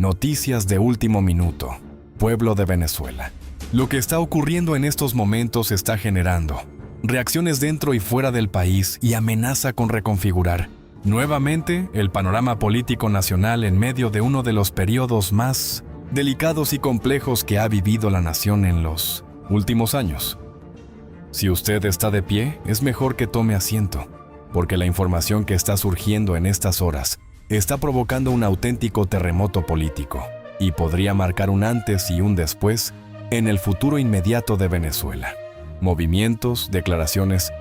Noticias de último minuto. Pueblo de Venezuela. Lo que está ocurriendo en estos momentos está generando reacciones dentro y fuera del país y amenaza con reconfigurar nuevamente el panorama político nacional en medio de uno de los periodos más delicados y complejos que ha vivido la nación en los últimos años. Si usted está de pie, es mejor que tome asiento, porque la información que está surgiendo en estas horas está provocando un auténtico terremoto político y podría marcar un antes y un después en el futuro inmediato de Venezuela. Movimientos, declaraciones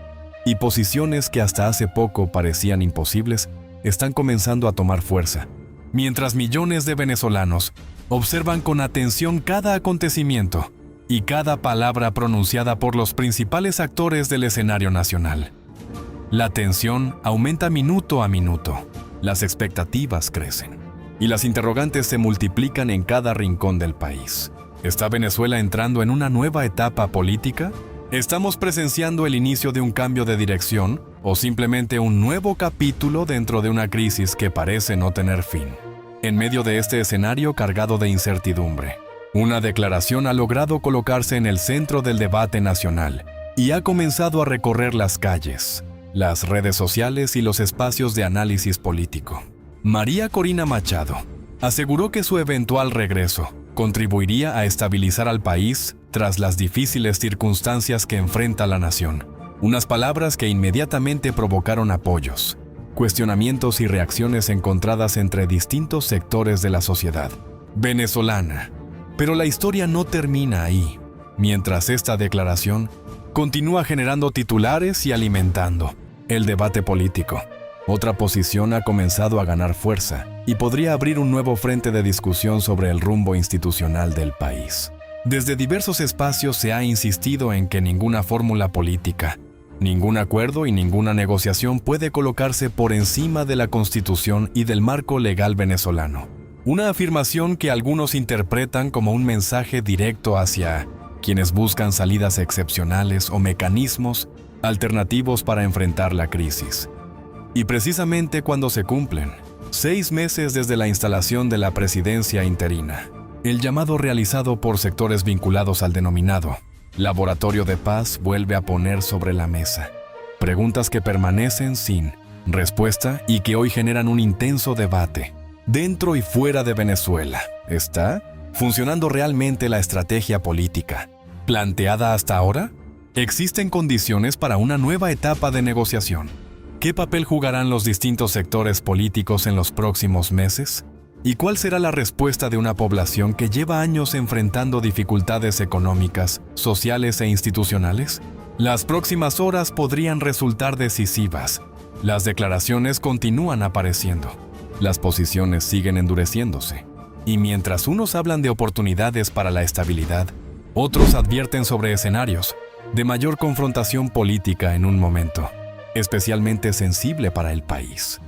y posiciones que hasta hace poco parecían imposibles están comenzando a tomar fuerza, mientras millones de venezolanos observan con atención cada acontecimiento y cada palabra pronunciada por los principales actores del escenario nacional. La tensión aumenta minuto a minuto, las expectativas crecen y las interrogantes se multiplican en cada rincón del país. ¿Está Venezuela entrando en una nueva etapa política? ¿Estamos presenciando el inicio de un cambio de dirección o simplemente un nuevo capítulo dentro de una crisis que parece no tener fin? En medio de este escenario cargado de incertidumbre, una declaración ha logrado colocarse en el centro del debate nacional y ha comenzado a recorrer las calles, las redes sociales y los espacios de análisis político. María Corina Machado aseguró que su eventual regreso contribuiría a estabilizar al país tras las difíciles circunstancias que enfrenta la nación. Unas palabras que inmediatamente provocaron apoyos, cuestionamientos y reacciones encontradas entre distintos sectores de la sociedad venezolana. Pero la historia no termina ahí. Mientras esta declaración continúa generando titulares y alimentando el debate político, otra posición ha comenzado a ganar fuerza y podría abrir un nuevo frente de discusión sobre el rumbo institucional del país. Desde diversos espacios se ha insistido en que ninguna fórmula política, ningún acuerdo y ninguna negociación puede colocarse por encima de la Constitución y del marco legal venezolano. Una afirmación que algunos interpretan como un mensaje directo hacia quienes buscan salidas excepcionales o mecanismos alternativos para enfrentar la crisis. Y precisamente cuando se cumplen 6 meses desde la instalación de la presidencia interina, el llamado realizado por sectores vinculados al denominado Laboratorio de Paz vuelve a poner sobre la mesa preguntas que permanecen sin respuesta y que hoy generan un intenso debate dentro y fuera de Venezuela. ¿Está funcionando realmente la estrategia política planteada hasta ahora? ¿Existen condiciones para una nueva etapa de negociación? ¿Qué papel jugarán los distintos sectores políticos en los próximos meses? ¿Y cuál será la respuesta de una población que lleva años enfrentando dificultades económicas, sociales e institucionales? Las próximas horas podrían resultar decisivas. Las declaraciones continúan apareciendo. Las posiciones siguen endureciéndose. Y mientras unos hablan de oportunidades para la estabilidad, otros advierten sobre escenarios de mayor confrontación política en un momento especialmente sensible para el país.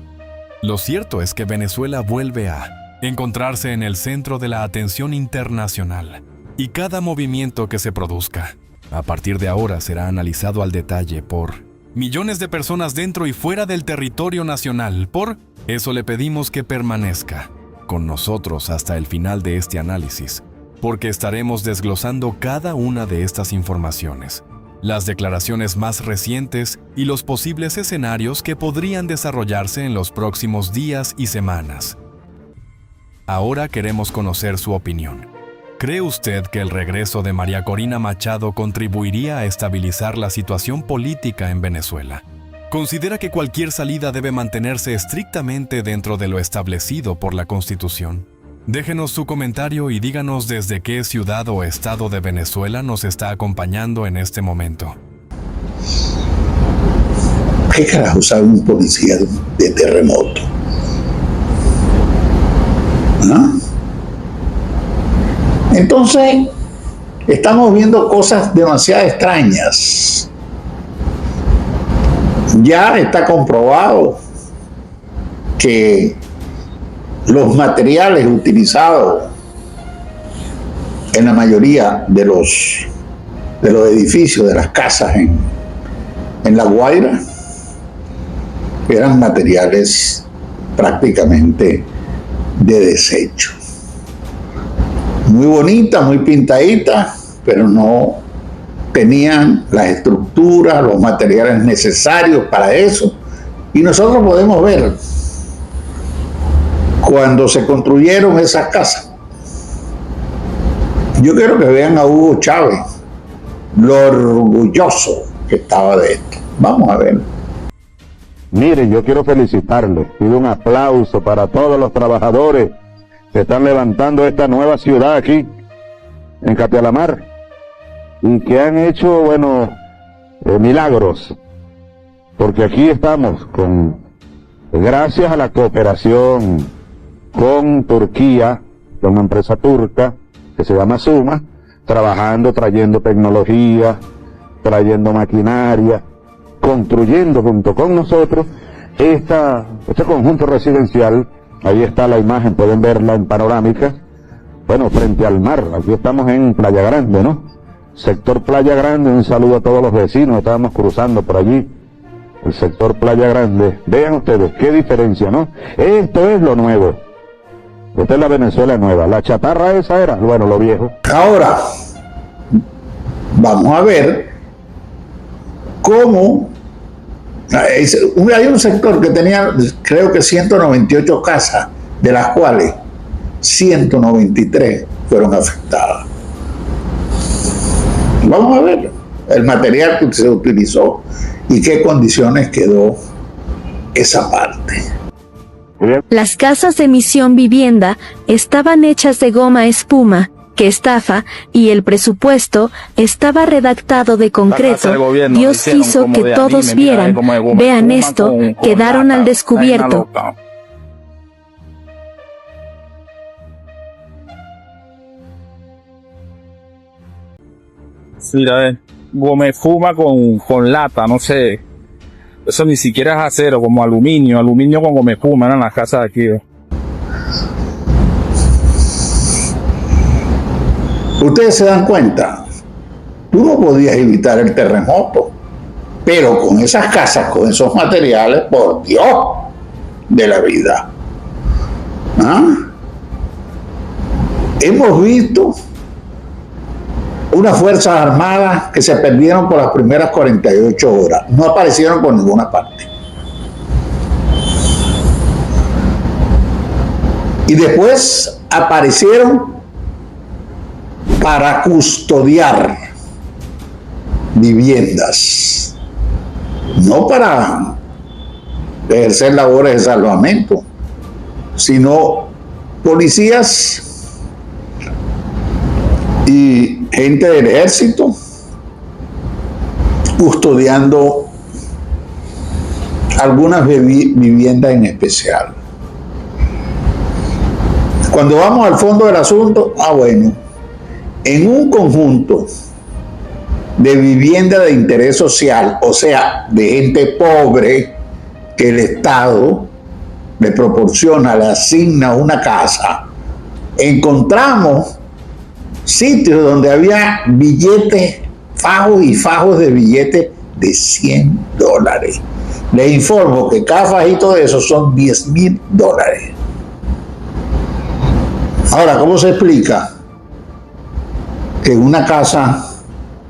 Lo cierto es que Venezuela vuelve a encontrarse en el centro de la atención internacional y cada movimiento que se produzca a partir de ahora será analizado al detalle por millones de personas dentro y fuera del territorio nacional. Por eso le pedimos que permanezca con nosotros hasta el final de este análisis, porque estaremos desglosando cada una de estas informaciones, las declaraciones más recientes y los posibles escenarios que podrían desarrollarse en los próximos días y semanas. Ahora queremos conocer su opinión. ¿Cree usted que el regreso de María Corina Machado contribuiría a estabilizar la situación política en Venezuela? ¿Considera que cualquier salida debe mantenerse estrictamente dentro de lo establecido por la Constitución? Déjenos su comentario y díganos desde qué ciudad o estado de Venezuela nos está acompañando en este momento. ¿Qué carajo sabe un policía de terremoto? ¿No? Entonces, estamos viendo cosas demasiado extrañas. Ya está comprobado que los materiales utilizados en la mayoría de los edificios, de las casas en La Guaira, eran materiales prácticamente de desecho. muy bonita, muy pintadita, pero no tenían las estructuras, los materiales necesarios para eso. Y nosotros podemos ver cuando se construyeron esas casas. Yo quiero que vean a Hugo Chávez, lo orgulloso que estaba de esto. Vamos a ver. Miren, yo quiero felicitarles, pido un aplauso para todos los trabajadores que están levantando esta nueva ciudad aquí, en Capialamar, y que han hecho, bueno, milagros, porque aquí estamos gracias a la cooperación con Turquía, con una empresa turca que se llama Suma, trabajando, trayendo tecnología, trayendo maquinaria, construyendo junto con nosotros este conjunto residencial. Ahí está la imagen, pueden verla en panorámica, bueno, frente al mar. Aquí estamos en Playa Grande, ¿no? Sector Playa Grande, un saludo a todos los vecinos, estábamos cruzando por allí, el sector Playa Grande. Vean ustedes, qué diferencia, ¿no? Esto es lo nuevo. Esta es la Venezuela nueva. La chatarra esa era, bueno, lo viejo. Ahora, vamos a ver cómo hay un sector que tenía, creo que 198 casas, de las cuales 193 fueron afectadas. Vamos a ver el material que se utilizó y qué condiciones quedó esa parte. Las casas de Misión Vivienda estaban hechas de goma espuma, que estafa, y el presupuesto estaba redactado de concreto. Dios quiso que todos vieran. Vean esto, quedaron al descubierto. Mira, goma espuma con lata, no sé. Eso ni siquiera es acero, como aluminio con goma espuma, eran las casas de aquí. Ustedes se dan cuenta, tú no podías evitar el terremoto, pero con esas casas, con esos materiales, por Dios de la vida. ¿Ah? Hemos visto unas fuerzas armadas que se perdieron por las primeras 48 horas, no aparecieron por ninguna parte. Y después aparecieron para custodiar viviendas, no para ejercer labores de salvamento, sino policías y gente del ejército custodiando algunas viviendas en especial. Cuando vamos al fondo del asunto, bueno, en un conjunto de vivienda de interés social, o sea, de gente pobre que el Estado le proporciona, le asigna una casa, encontramos sitios donde había billetes, fajos y fajos de billetes de $100. Les informo que cada fajito de esos son $10,000. Ahora, ¿cómo se explica que en una casa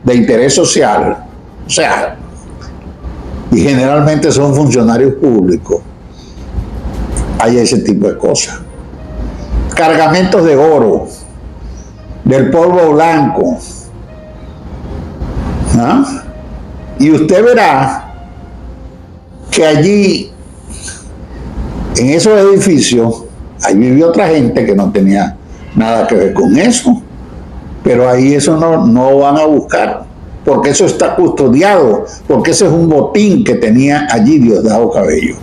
de interés social, o sea, y generalmente son funcionarios públicos, hay ese tipo de cosas? Cargamentos de oro, del polvo blanco, ¿ah? Y usted verá que allí, en esos edificios, ahí vivió otra gente que no tenía nada que ver con eso, pero ahí eso no van a buscar, porque eso está custodiado, porque ese es un botín que tenía allí Diosdado Cabello,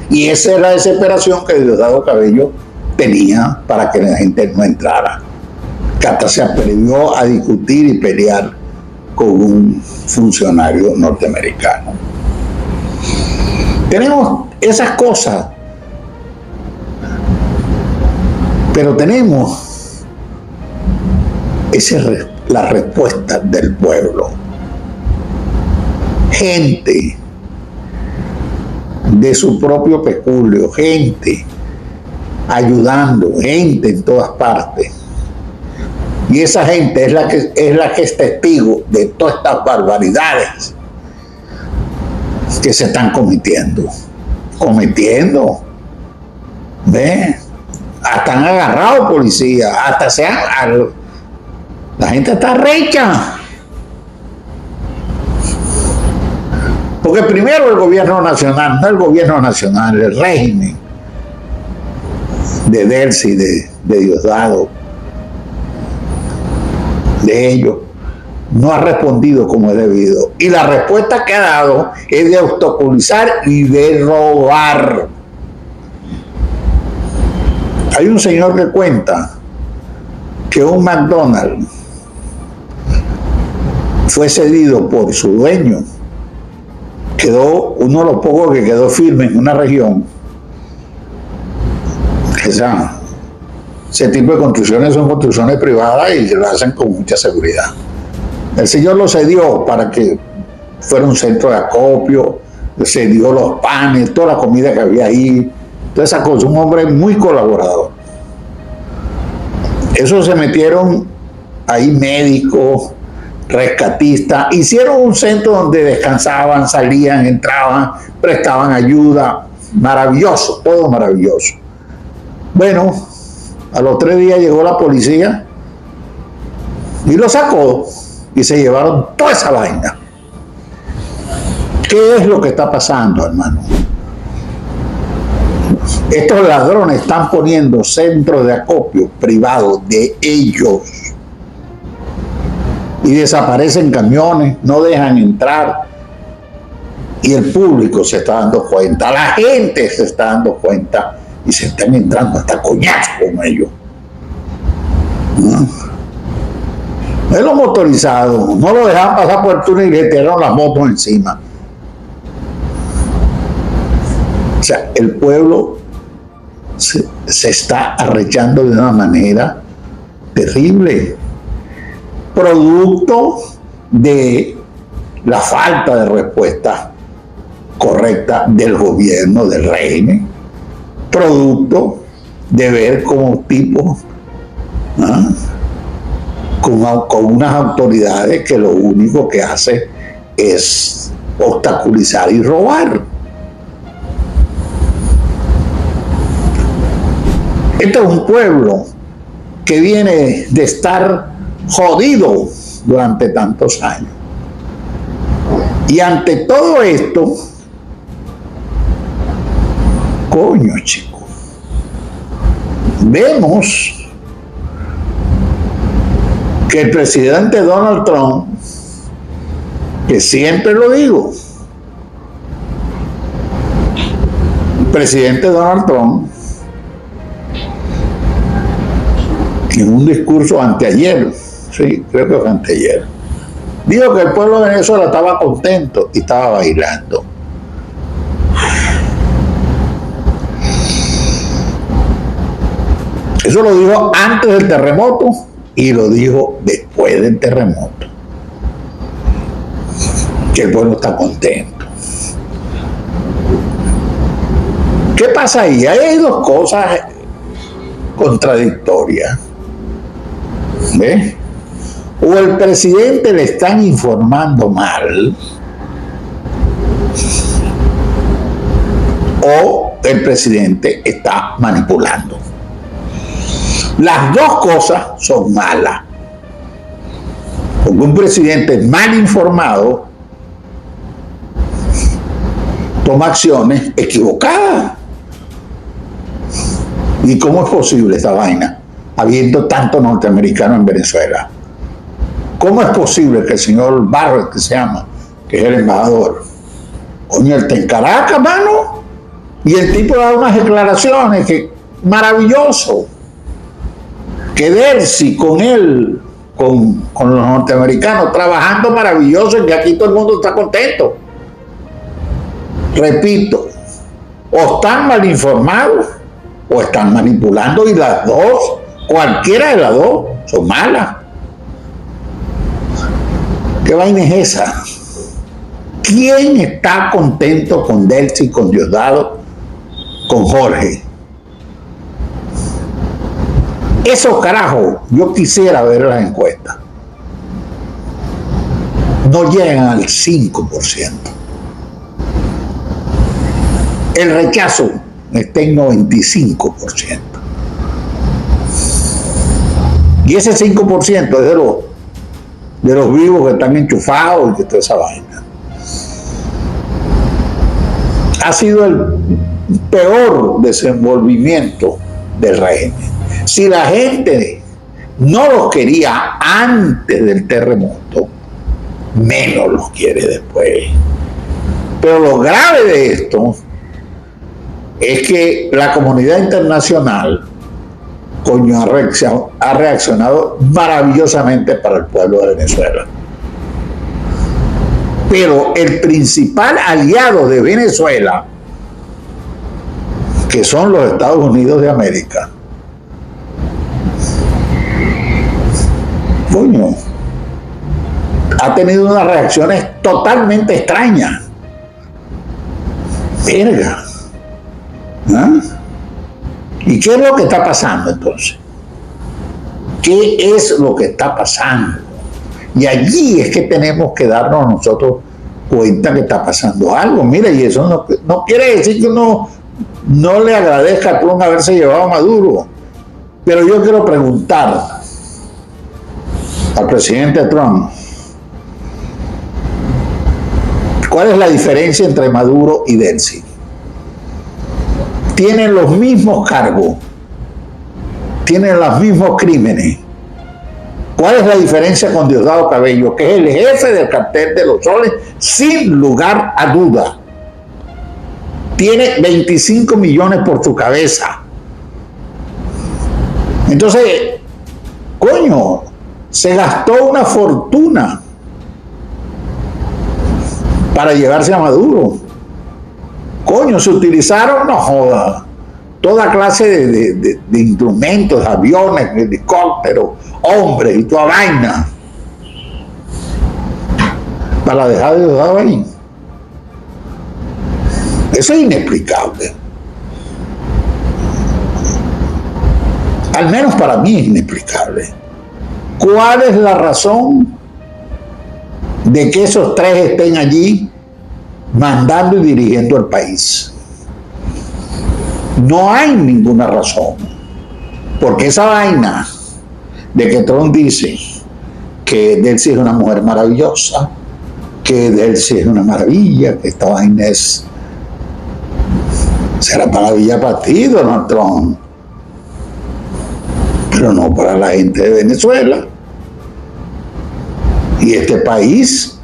y esa es la desesperación que Diosdado Cabello tenía para que la gente no entrara, que hasta se atrevió a discutir y pelear con un funcionario norteamericano. Tenemos esas cosas, pero tenemos la respuesta del pueblo. Gente de su propio peculio, gente ayudando, gente en todas partes. Y esa gente es la que es testigo de todas estas barbaridades que se están cometiendo. ¿Ve? Hasta han agarrado policías, la gente está recha. Porque primero el gobierno nacional, no el gobierno nacional, el régimen de Delcy, de Diosdado, de ellos, no ha respondido como es debido. Y la respuesta que ha dado es de obstaculizar y de robar. Hay un señor que cuenta que un McDonald's fue cedido por su dueño. Quedó uno de los pocos que quedó firme en una región. Ese tipo de construcciones son construcciones privadas y lo hacen con mucha seguridad. El señor lo cedió para que fuera un centro de acopio, cedió los panes, toda la comida que había ahí, toda esa cosa. Un hombre muy colaborador. Eso se metieron ahí médicos, rescatistas, hicieron un centro donde descansaban, salían, entraban, prestaban ayuda. Maravilloso, todo maravilloso. Bueno, a los 3 días llegó la policía y lo sacó y se llevaron toda esa vaina. ¿Qué es lo que está pasando, hermano? Estos ladrones están poniendo centros de acopio privados de ellos y desaparecen camiones, no dejan entrar, y el público se está dando cuenta, la gente se está dando cuenta y se están entrando hasta coñazos con ellos. Es lo motorizado, no lo dejaban pasar por el túnel y le tiraron las motos encima. O sea, el pueblo se está arrechando de una manera terrible, producto de la falta de respuesta correcta del gobierno, del régimen, producto de ver como tipos con unas autoridades que lo único que hace es obstaculizar y robar. Este es un pueblo que viene de estar jodido durante tantos años. Y ante todo esto, coño, chico, vemos que el presidente Donald Trump, que siempre lo digo, el presidente Donald Trump, en un discurso anteayer, sí, creo que fue anteayer, dijo que el pueblo de Venezuela estaba contento y estaba bailando. Eso lo dijo antes del terremoto y lo dijo después del terremoto. Que el pueblo está contento. ¿Qué pasa ahí? Hay dos cosas contradictorias. ¿Ves? O el presidente le están informando mal, o el presidente está manipulando. Las dos cosas son malas. Porque un presidente mal informado toma acciones equivocadas. ¿Y cómo es posible esta vaina, habiendo tanto norteamericano en Venezuela? ¿Cómo es posible que el señor Barrett, que se llama, que es el embajador, coño, él está en Caracas, mano, y el tipo da unas declaraciones que maravilloso, que Delcy con él, con los norteamericanos, trabajando maravilloso, y que aquí todo el mundo está contento? Repito, o están mal informados o están manipulando, y las dos, cualquiera de las dos, son malas. ¿Qué vaina es esa? ¿Quién está contento con Delcy, con Diosdado, con Jorge? Esos carajos, yo quisiera ver las encuestas, no llegan al 5%. El rechazo está en 95%. Y ese 5% es de los vivos que están enchufados y de toda esa vaina. Ha sido el peor desenvolvimiento del régimen. Si la gente no los quería antes del terremoto, menos los quiere después. Pero lo grave de esto es que la comunidad internacional, coño, ha reaccionado maravillosamente para el pueblo de Venezuela. Pero el principal aliado de Venezuela, que son los Estados Unidos de América, coño, ha tenido unas reacciones totalmente extrañas. Verga. ¿Ah? ¿Y qué es lo que está pasando entonces? ¿Qué es lo que está pasando? Y allí es que tenemos que darnos nosotros cuenta que está pasando algo. Mira, y eso no quiere decir que uno no le agradezca a Trump haberse llevado a Maduro. Pero yo quiero preguntar al presidente Trump, ¿cuál es la diferencia entre Maduro y Delcy? Tienen los mismos cargos, tienen los mismos crímenes. ¿Cuál es la diferencia con Diosdado Cabello, que es el jefe del cartel de los soles, sin lugar a duda? Tiene 25 millones por su cabeza. Entonces, coño, se gastó una fortuna para llevarse a Maduro. Coño, se utilizaron, no joda, toda clase de instrumentos, aviones, helicópteros, hombres y toda vaina para dejar de Diosdado ahí. Eso es inexplicable. Al menos para mí es inexplicable. ¿Cuál es la razón de que esos tres estén allí mandando y dirigiendo el país? No hay ninguna razón. Porque esa vaina de que Trump dice que Delcy es una mujer maravillosa, que Delcy es una maravilla, que esta vaina será maravilla para ti, Donald Trump, pero no para la gente de Venezuela. Y este país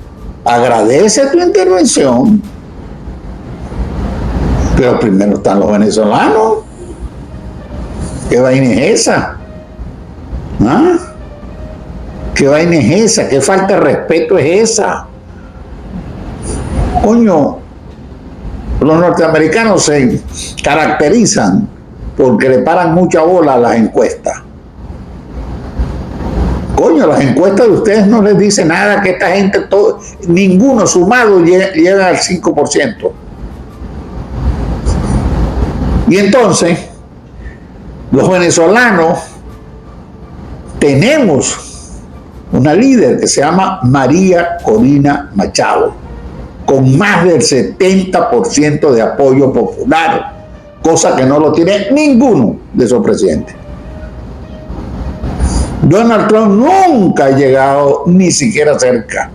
agradece tu intervención, pero primero están los venezolanos. ¿Qué vaina es esa? ¿Ah? ¿Qué vaina es esa? ¿Qué falta de respeto es esa? Coño, los norteamericanos se caracterizan porque le paran mucha bola a las encuestas. Coño, las encuestas de ustedes no les dicen nada, que esta gente, ninguno sumado llega al 5%. Y entonces, los venezolanos tenemos una líder que se llama María Corina Machado, con más del 70% de apoyo popular, cosa que no lo tiene ninguno de esos presidentes. Donald Trump nunca ha llegado ni siquiera cerca.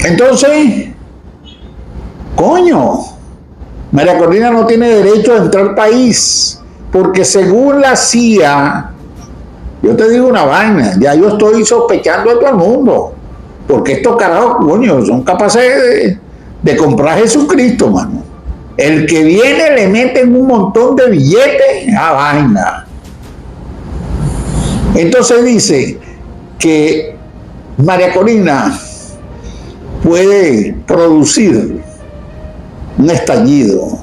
Entonces, coño, María Corina no tiene derecho a entrar al país, porque según la CIA, yo te digo una vaina, ya yo estoy sospechando a todo el mundo, porque estos carajos, coño, son capaces de comprar a Jesucristo, mano. El que viene le meten un montón de billetes a vaina. Entonces dice que María Corina puede producir un estallido,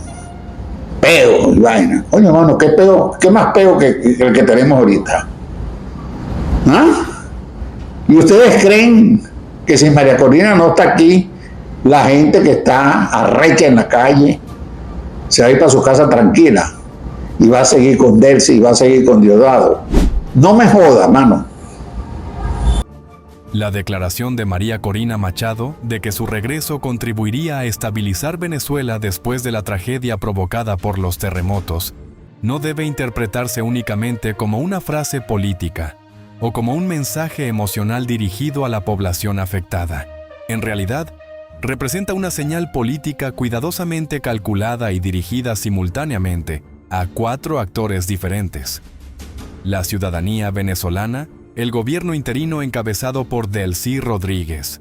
peo y vaina. Coño, mano, ¿qué peo, qué más peo que el que tenemos ahorita? ¿Ah? ¿Y ustedes creen que si María Corina no está aquí, la gente que está arrecha en la calle se va a ir para su casa tranquila? y va a seguir con Delcy y va a seguir con Diosdado. No me joda, mano. La declaración de María Corina Machado de que su regreso contribuiría a estabilizar Venezuela después de la tragedia provocada por los terremotos no debe interpretarse únicamente como una frase política o como un mensaje emocional dirigido a la población afectada. En realidad, representa una señal política cuidadosamente calculada y dirigida simultáneamente a 4 actores diferentes: la ciudadanía venezolana, el gobierno interino encabezado por Delcy Rodríguez,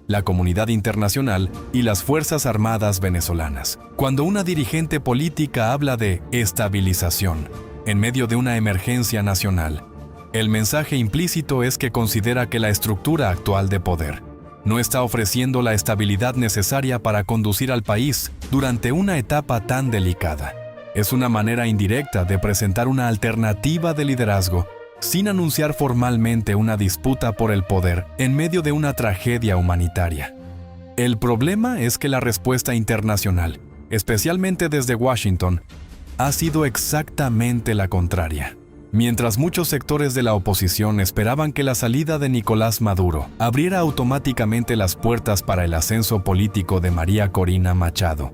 la comunidad internacional y las Fuerzas Armadas venezolanas. Cuando una dirigente política habla de estabilización en medio de una emergencia nacional, el mensaje implícito es que considera que la estructura actual de poder no está ofreciendo la estabilidad necesaria para conducir al país durante una etapa tan delicada. Es una manera indirecta de presentar una alternativa de liderazgo sin anunciar formalmente una disputa por el poder en medio de una tragedia humanitaria. El problema es que la respuesta internacional, especialmente desde Washington, ha sido exactamente la contraria. Mientras muchos sectores de la oposición esperaban que la salida de Nicolás Maduro abriera automáticamente las puertas para el ascenso político de María Corina Machado,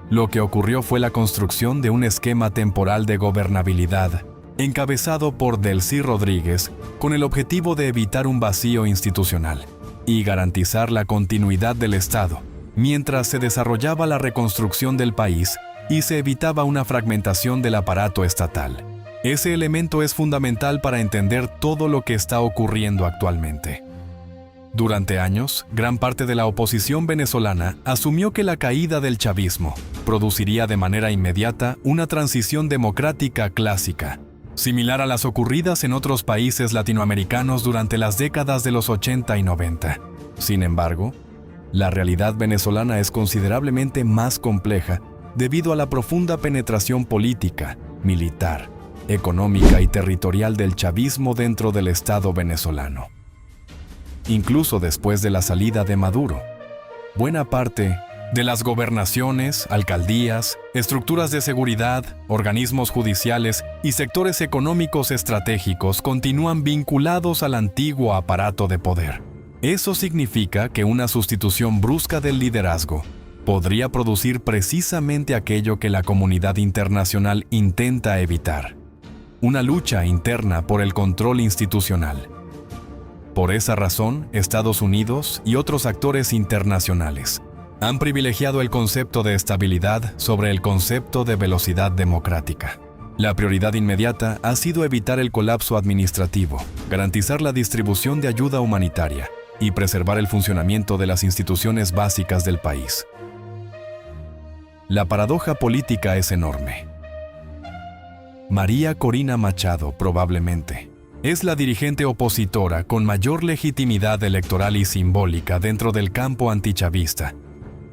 lo que ocurrió fue la construcción de un esquema temporal de gobernabilidad encabezado por Delcy Rodríguez con el objetivo de evitar un vacío institucional y garantizar la continuidad del Estado, mientras se desarrollaba la reconstrucción del país y se evitaba una fragmentación del aparato estatal. Ese elemento es fundamental para entender todo lo que está ocurriendo actualmente. Durante años, gran parte de la oposición venezolana asumió que la caída del chavismo produciría de manera inmediata una transición democrática clásica, similar a las ocurridas en otros países latinoamericanos durante las décadas de los 80 y 90. Sin embargo, la realidad venezolana es considerablemente más compleja debido a la profunda penetración política, militar, económica y territorial del chavismo dentro del Estado venezolano. Incluso después de la salida de Maduro, buena parte de las gobernaciones, alcaldías, estructuras de seguridad, organismos judiciales y sectores económicos estratégicos continúan vinculados al antiguo aparato de poder. Eso significa que una sustitución brusca del liderazgo podría producir precisamente aquello que la comunidad internacional intenta evitar: una lucha interna por el control institucional. Por esa razón, Estados Unidos y otros actores internacionales han privilegiado el concepto de estabilidad sobre el concepto de velocidad democrática. La prioridad inmediata ha sido evitar el colapso administrativo, garantizar la distribución de ayuda humanitaria y preservar el funcionamiento de las instituciones básicas del país. La paradoja política es enorme. María Corina Machado, probablemente, es la dirigente opositora con mayor legitimidad electoral y simbólica dentro del campo antichavista,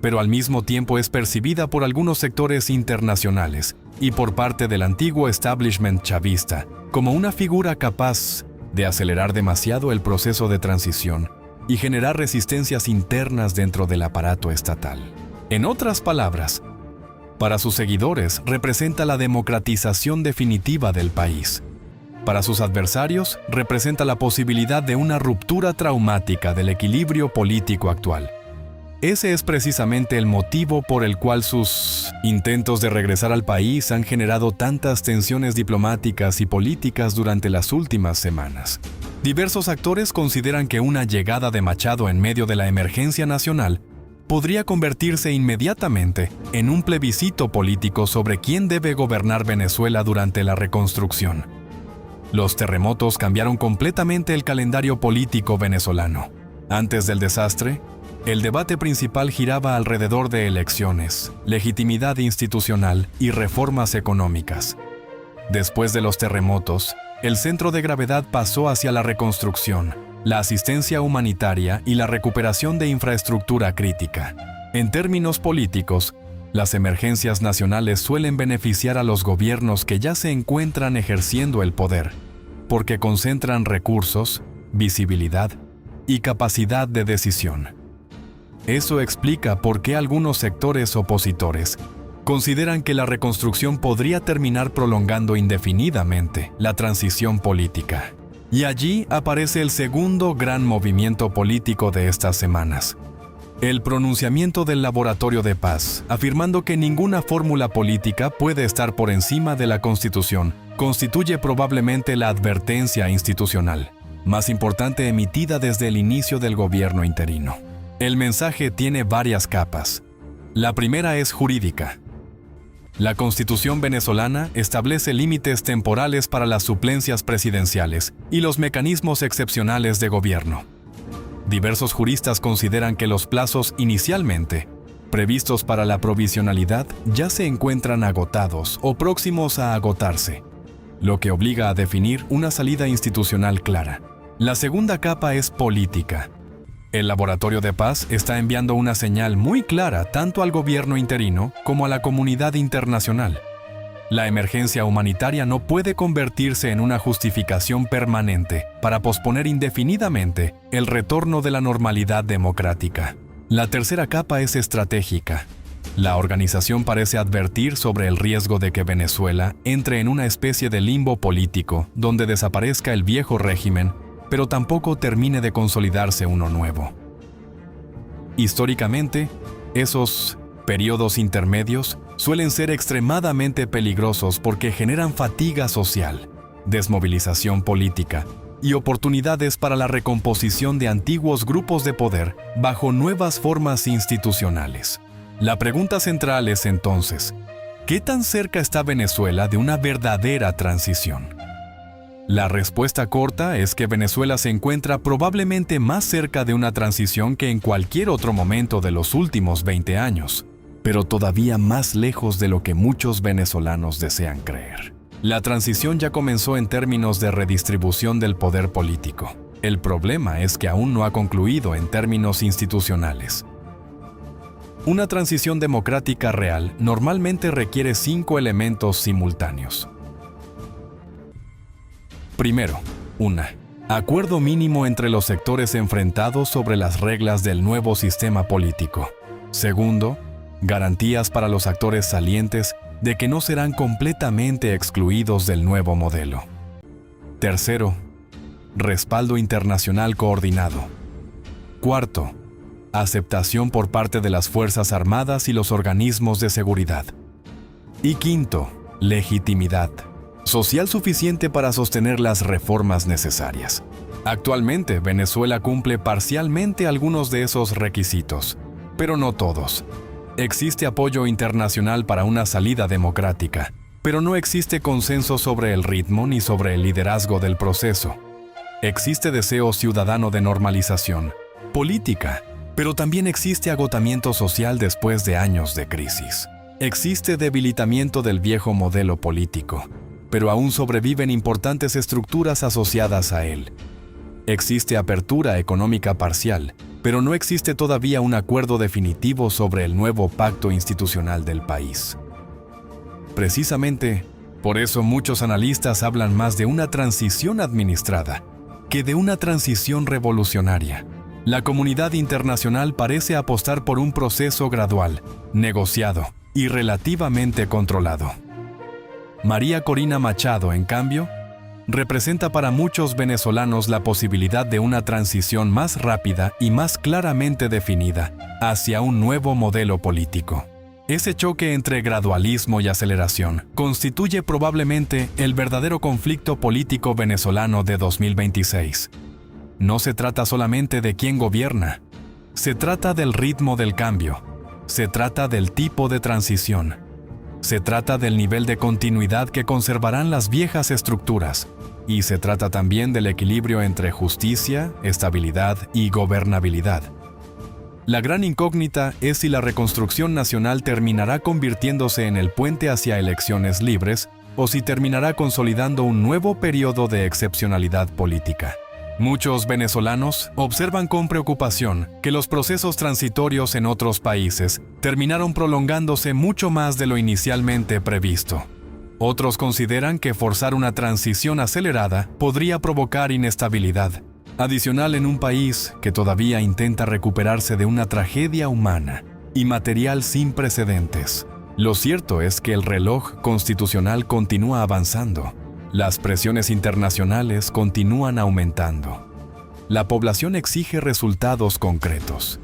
pero al mismo tiempo es percibida por algunos sectores internacionales y por parte del antiguo establishment chavista como una figura capaz de acelerar demasiado el proceso de transición y generar resistencias internas dentro del aparato estatal. En otras palabras, para sus seguidores representa la democratización definitiva del país. Para sus adversarios representa la posibilidad de una ruptura traumática del equilibrio político actual. Ese es precisamente el motivo por el cual sus intentos de regresar al país han generado tantas tensiones diplomáticas y políticas durante las últimas semanas. Diversos actores consideran que una llegada de Machado en medio de la emergencia nacional podría convertirse inmediatamente en un plebiscito político sobre quién debe gobernar Venezuela durante la reconstrucción. Los terremotos cambiaron completamente el calendario político venezolano. Antes del desastre, el debate principal giraba alrededor de elecciones, legitimidad institucional y reformas económicas. Después de los terremotos, el centro de gravedad pasó hacia la reconstrucción, la asistencia humanitaria y la recuperación de infraestructura crítica. En términos políticos, las emergencias nacionales suelen beneficiar a los gobiernos que ya se encuentran ejerciendo el poder, porque concentran recursos, visibilidad y capacidad de decisión. Eso explica por qué algunos sectores opositores consideran que la reconstrucción podría terminar prolongando indefinidamente la transición política. Y allí aparece el segundo gran movimiento político de estas semanas: el pronunciamiento del Laboratorio de Paz, afirmando que ninguna fórmula política puede estar por encima de la Constitución, constituye probablemente la advertencia institucional más importante emitida desde el inicio del gobierno interino. El mensaje tiene varias capas. La primera es jurídica. La Constitución venezolana establece límites temporales para las suplencias presidenciales y los mecanismos excepcionales de gobierno. Diversos juristas consideran que los plazos inicialmente previstos para la provisionalidad ya se encuentran agotados o próximos a agotarse, lo que obliga a definir una salida institucional clara. La segunda capa es política. El Laboratorio de Paz está enviando una señal muy clara tanto al gobierno interino como a la comunidad internacional. La emergencia humanitaria no puede convertirse en una justificación permanente para posponer indefinidamente el retorno de la normalidad democrática. La tercera capa es estratégica. La organización parece advertir sobre el riesgo de que Venezuela entre en una especie de limbo político donde desaparezca el viejo régimen, pero tampoco termine de consolidarse uno nuevo. Históricamente, esos periodos intermedios suelen ser extremadamente peligrosos porque generan fatiga social, desmovilización política y oportunidades para la recomposición de antiguos grupos de poder bajo nuevas formas institucionales. La pregunta central es entonces, ¿qué tan cerca está Venezuela de una verdadera transición? La respuesta corta es que Venezuela se encuentra probablemente más cerca de una transición que en cualquier otro momento de los últimos 20 años, pero todavía más lejos de lo que muchos venezolanos desean creer. La transición ya comenzó en términos de redistribución del poder político. El problema es que aún no ha concluido en términos institucionales. Una transición democrática real normalmente requiere 5 elementos simultáneos. Primero, 1. Acuerdo mínimo entre los sectores enfrentados sobre las reglas del nuevo sistema político. Segundo, garantías para los actores salientes de que no serán completamente excluidos del nuevo modelo. Tercero, respaldo internacional coordinado. Cuarto, aceptación por parte de las Fuerzas Armadas y los organismos de seguridad. Y quinto, legitimidad social suficiente para sostener las reformas necesarias. Actualmente, Venezuela cumple parcialmente algunos de esos requisitos, pero no todos. Existe apoyo internacional para una salida democrática, pero no existe consenso sobre el ritmo ni sobre el liderazgo del proceso. Existe deseo ciudadano de normalización política, pero también existe agotamiento social después de años de crisis. Existe debilitamiento del viejo modelo político, pero aún sobreviven importantes estructuras asociadas a él. Existe apertura económica parcial, pero no existe todavía un acuerdo definitivo sobre el nuevo pacto institucional del país. Precisamente, por eso muchos analistas hablan más de una transición administrada que de una transición revolucionaria. La comunidad internacional parece apostar por un proceso gradual, negociado y relativamente controlado. María Corina Machado, en cambio, representa para muchos venezolanos la posibilidad de una transición más rápida y más claramente definida hacia un nuevo modelo político. Ese choque entre gradualismo y aceleración constituye probablemente el verdadero conflicto político venezolano de 2026. No se trata solamente de quién gobierna, se trata del ritmo del cambio, se trata del tipo de transición. Se trata del nivel de continuidad que conservarán las viejas estructuras, y se trata también del equilibrio entre justicia, estabilidad y gobernabilidad. La gran incógnita es si la reconstrucción nacional terminará convirtiéndose en el puente hacia elecciones libres o si terminará consolidando un nuevo periodo de excepcionalidad política. Muchos venezolanos observan con preocupación que los procesos transitorios en otros países terminaron prolongándose mucho más de lo inicialmente previsto. Otros consideran que forzar una transición acelerada podría provocar inestabilidad adicional en un país que todavía intenta recuperarse de una tragedia humana y material sin precedentes. Lo cierto es que el reloj constitucional continúa avanzando. Las presiones internacionales continúan aumentando. La población exige resultados concretos.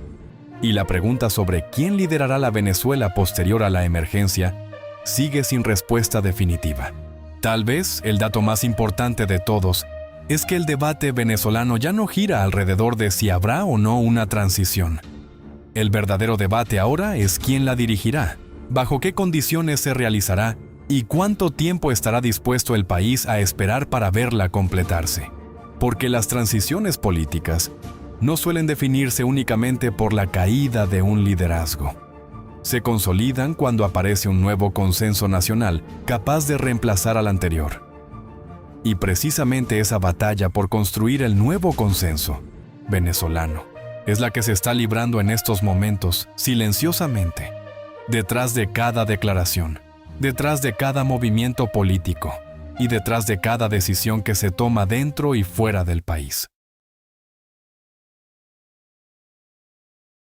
Y la pregunta sobre quién liderará la Venezuela posterior a la emergencia sigue sin respuesta definitiva. Tal vez el dato más importante de todos es que el debate venezolano ya no gira alrededor de si habrá o no una transición. El verdadero debate ahora es quién la dirigirá, bajo qué condiciones se realizará y cuánto tiempo estará dispuesto el país a esperar para verla completarse. Porque las transiciones políticas no suelen definirse únicamente por la caída de un liderazgo. Se consolidan cuando aparece un nuevo consenso nacional capaz de reemplazar al anterior. Y precisamente esa batalla por construir el nuevo consenso venezolano es la que se está librando en estos momentos silenciosamente, detrás de cada declaración, detrás de cada movimiento político y detrás de cada decisión que se toma dentro y fuera del país.